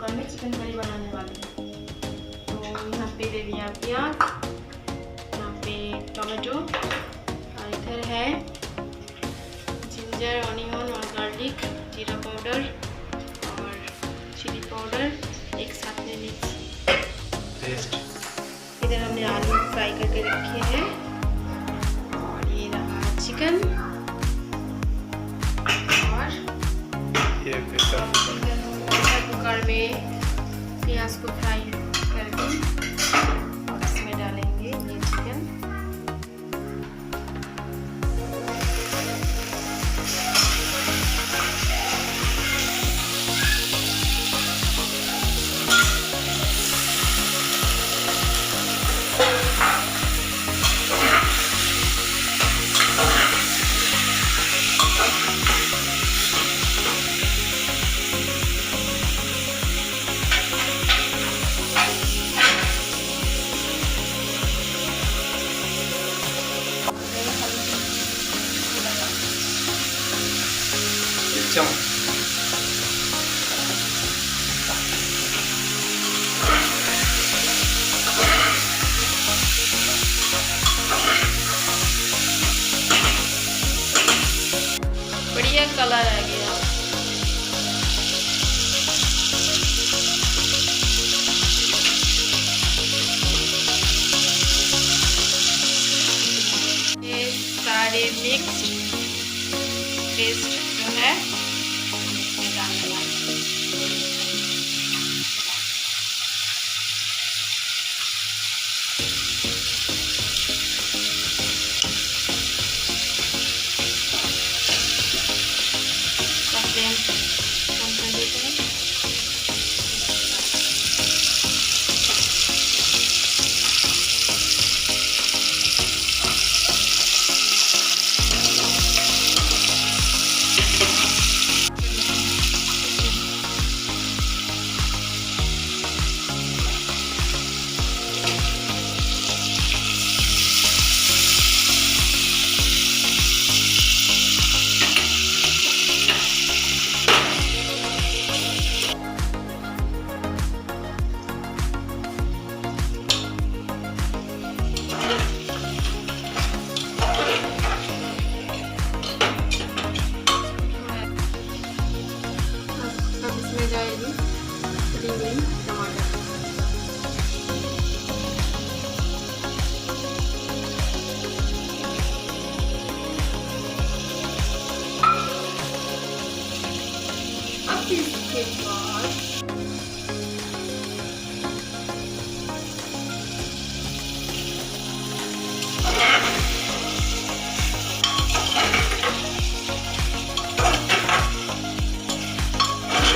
Cooker में chicken curry बनाने वाले हैं। तो यहाँ पे ले लिया प्याज, यहाँ पे टमाटो, और इधर है जिंजर, ऑनियन और गार्लिक, जीरा पाउडर और चिली पाउडर एक साथ में मिक्स। इधर हमने आलू फ्राई करके रखे हैं और ये रहा चिकन और ये कुकर में प्याज को फ्राई करके और इसमें डालेंगे ये चिकन। बढ़िया कलर आ गया। ये सारे मिक्स पेस्ट जो है इसमें डालने वाले। इसके बाद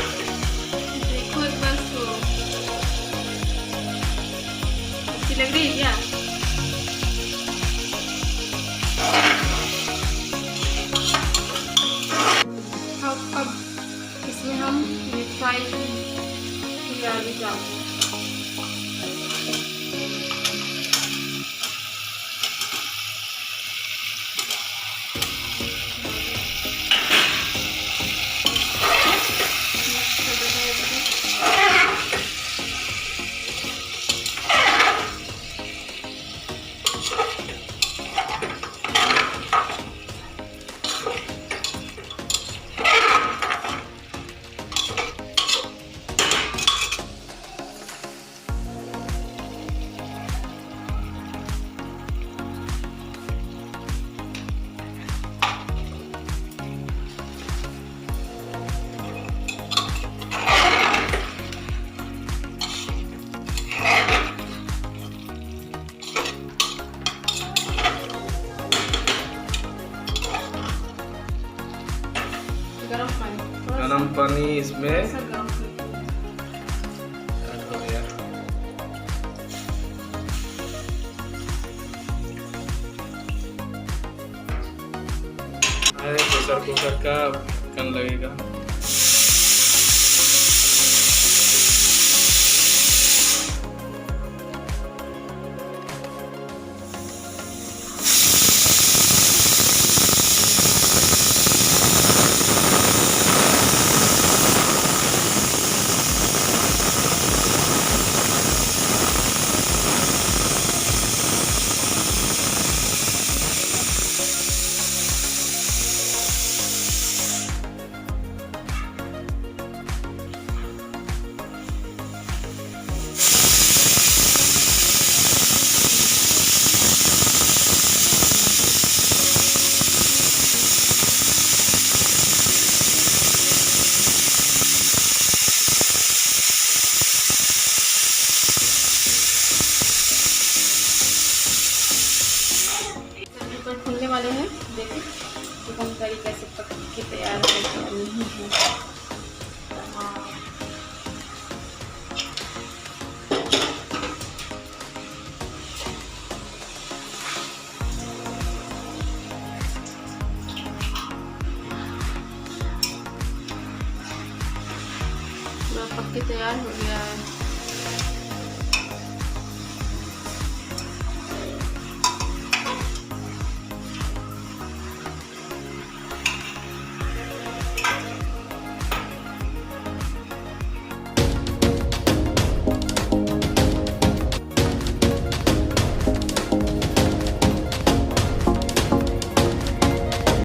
देखो एक बार तो अच्छी लग रही है क्या? अब इसमें हम फ्राई किया भी डालते हैं। गरम पानी इसमें ऐड हो गया। प्रेशर कुकर का ढक्कन लगेगा। कौन तरीके से पक के तैयार हो गया नहीं है। पूरा पक के तैयार हो गया है।